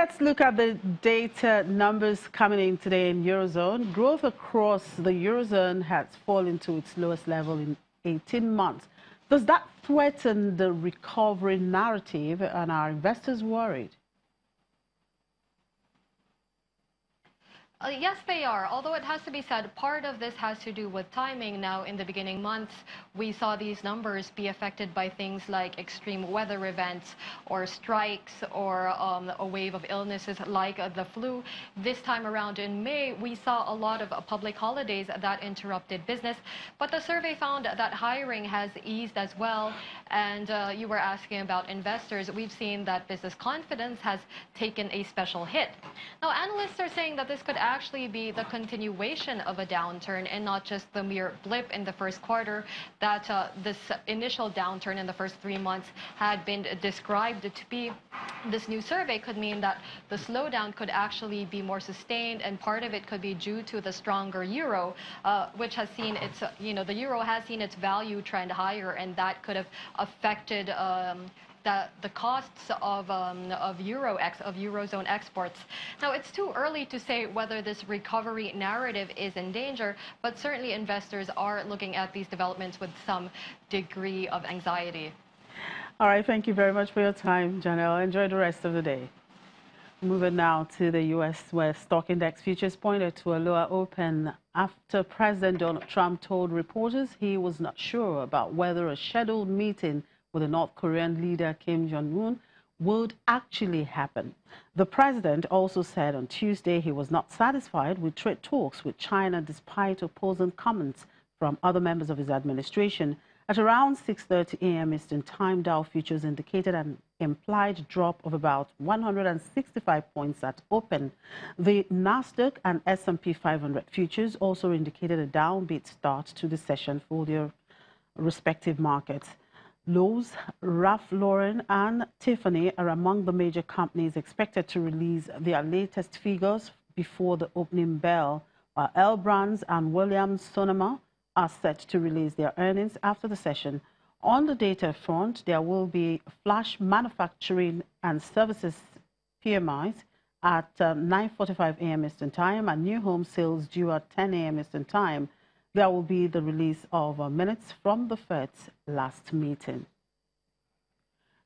let's look at the data numbers coming in today in Eurozone. Growth across the Eurozone has fallen to its lowest level in 18 months. Does that threaten the recovery narrative, and are investors worried? Yes, they are. Although it has to be said, part of this has to do with timing. Now, in the beginning months, we saw these numbers be affected by things like extreme weather events or strikes or a wave of illnesses like the flu. This time around in May, we saw a lot of public holidays that interrupted business. But the survey found that hiring has eased as well. And you were asking about investors. We've seen that business confidence has taken a special hit. Now, analysts are saying that this could actually be the continuation of a downturn and not just the mere blip in the first quarter, that this initial downturn in the first 3 months had been described to be. This new survey could mean that the slowdown could actually be more sustained, and part of it could be due to the stronger euro, which has seen its, the euro has seen its value trend higher, and that could have affected the costs of Eurozone exports. Now, it's too early to say whether this recovery narrative is in danger, but certainly investors are looking at these developments with some degree of anxiety. All right, thank you very much for your time, Janelle. Enjoy the rest of the day. Moving now to the U.S., where stock index futures pointed to a lower open after President Donald Trump told reporters he was not sure about whether a scheduled meeting with the North Korean leader Kim Jong-un would actually happen. The president also said on Tuesday he was not satisfied with trade talks with China despite opposing comments from other members of his administration. At around 6:30 a.m. Eastern Time, Dow futures indicated an implied drop of about 165 points at open. The Nasdaq and S&P 500 futures also indicated a downbeat start to the session for their respective markets. Lowe's, Ralph Lauren, and Tiffany are among the major companies expected to release their latest figures before the opening bell, while L Brands and Williams-Sonoma are set to release their earnings after the session. On the data front, there will be flash manufacturing and services PMIs at 9:45 a.m. Eastern Time and new home sales due at 10 a.m. Eastern Time. There will be the release of minutes from the Fed's last meeting.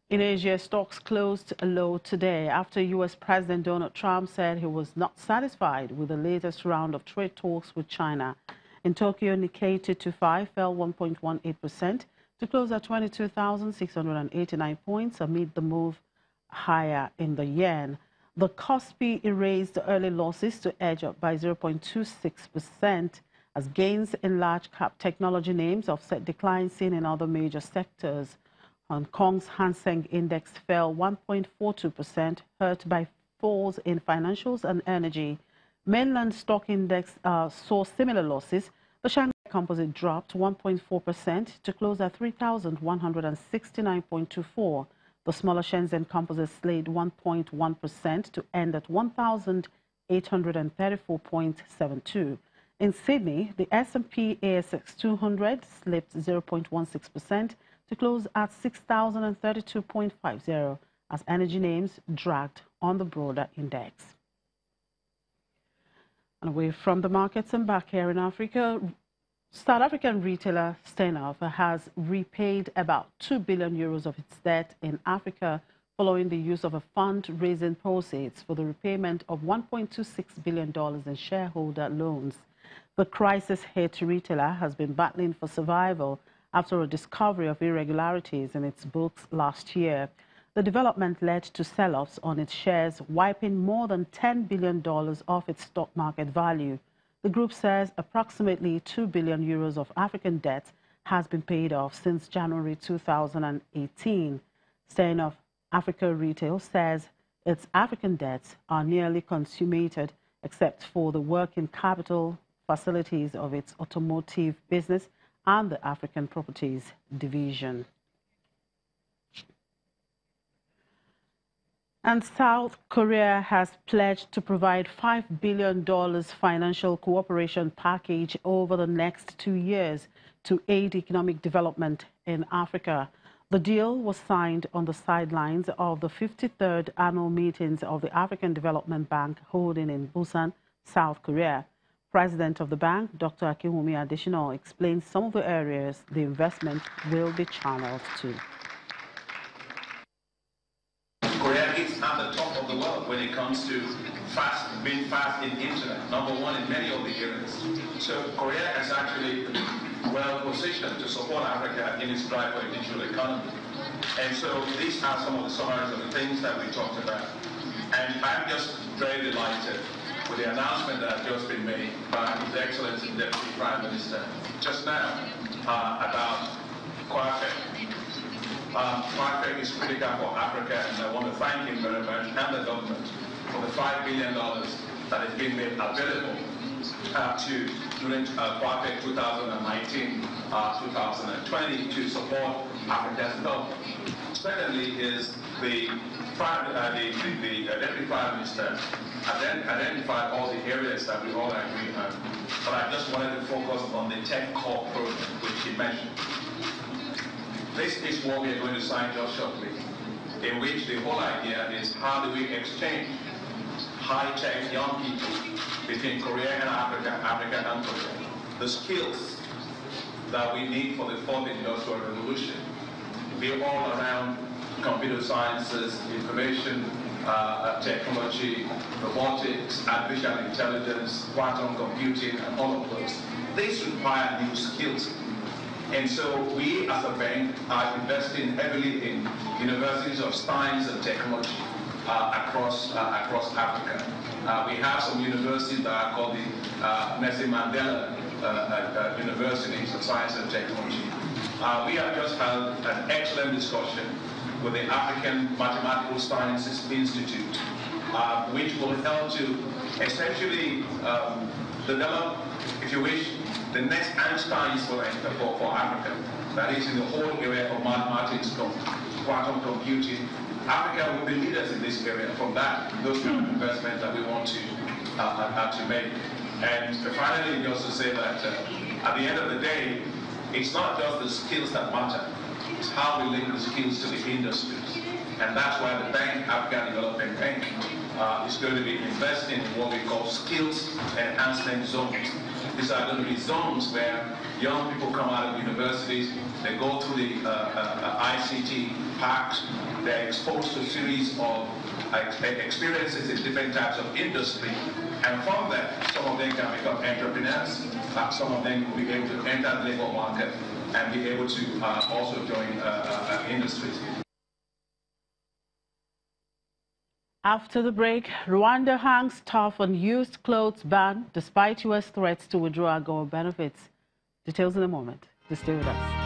In Asia, stocks closed low today after U.S. President Donald Trump said he was not satisfied with the latest round of trade talks with China. In Tokyo, Nikkei 225 fell 1.18% to close at 22,689 points amid the move higher in the yen. The Kospi erased early losses to edge up by 0.26%. as gains in large-cap technology names offset declines seen in other major sectors. Hong Kong's Hang Seng Index fell 1.42%, hurt by falls in financials and energy. Mainland Stock Index saw similar losses. The Shanghai Composite dropped 1.4% to close at 3,169.24. The smaller Shenzhen Composite slid 1.1% to end at 1,834.72. In Sydney, the S&P ASX 200 slipped 0.16% to close at 6,032.50 as energy names dragged on the broader index. And away from the markets and back here in Africa, South African retailer Steinhoff has repaid about 2 billion euros of its debt in Africa following the use of a fund raising proceeds for the repayment of $1.26 billion in shareholder loans. The crisis-hit retailer has been battling for survival after a discovery of irregularities in its books last year. The development led to sell-offs on its shares, wiping more than $10 billion off its stock market value. The group says approximately 2 billion euros of African debt has been paid off since January 2018. Steinhoff Africa Retail says its African debts are nearly consummated, except for the working capital facilities of its automotive business and the African Properties Division. And South Korea has pledged to provide $5 billion financial cooperation package over the next 2 years to aid economic development in Africa. The deal was signed on the sidelines of the 53rd annual meetings of the African Development Bank holding in Busan, South Korea. President of the bank, Dr. Akinwumi Adesina, explains some of the areas the investment will be channeled to. Korea is at the top of the world when it comes to being fast in internet, #1 in many of the areas. So Korea is actually well positioned to support Africa in its drive for a digital economy. And so these are some of the summaries of the things that we talked about. And I'm just very delighted with the announcement that has just been made by His Excellency Deputy Prime Minister just now about QuadFed. QuadFed is critical for Africa, and I want to thank him very much and the government for the $5 billion that has been made available during QuadFed 2019-2020 to support Africa's development. Secondly is the Deputy Prime Minister identified all the areas that we all agree on, but I just wanted to focus on the Tech Core program, which he mentioned. This is what we are going to sign just shortly, in which the whole idea is how do we exchange high-tech young people between Korea and Africa, Africa and Korea, the skills that we need for the fourth industrial revolution, be all around computer sciences, information technology, robotics, artificial intelligence, quantum computing, and all of those. These require new skills. And so we as a bank are investing heavily in universities of science and technology across Africa. We have some universities that are called the Nelson Mandela Universities of Science and Technology. We have just had an excellent discussion with the African Mathematical Sciences Institute, which will help to essentially develop, if you wish, the next Einsteins for Africa. That is in the whole area of mathematics, quantum computing. Africa will be leaders in this area from those kind of investments that we want to make. And finally, just to say that at the end of the day, it's not just the skills that matter. It's how we link the skills to the industries. And that's why the bank, African Development Bank, is going to be investing in what we call skills enhancement zones. These are going to be zones where young people come out of universities, they go through the ICT parks, they're exposed to a series of experiences in different types of industry, and from that, some of them can become entrepreneurs, some of them will be able to enter the labor market and be able to also join industries. After the break, Rwanda hangs tough on used clothes ban despite U.S. threats to withdraw AGOA benefits. Details in a moment. Stay with us.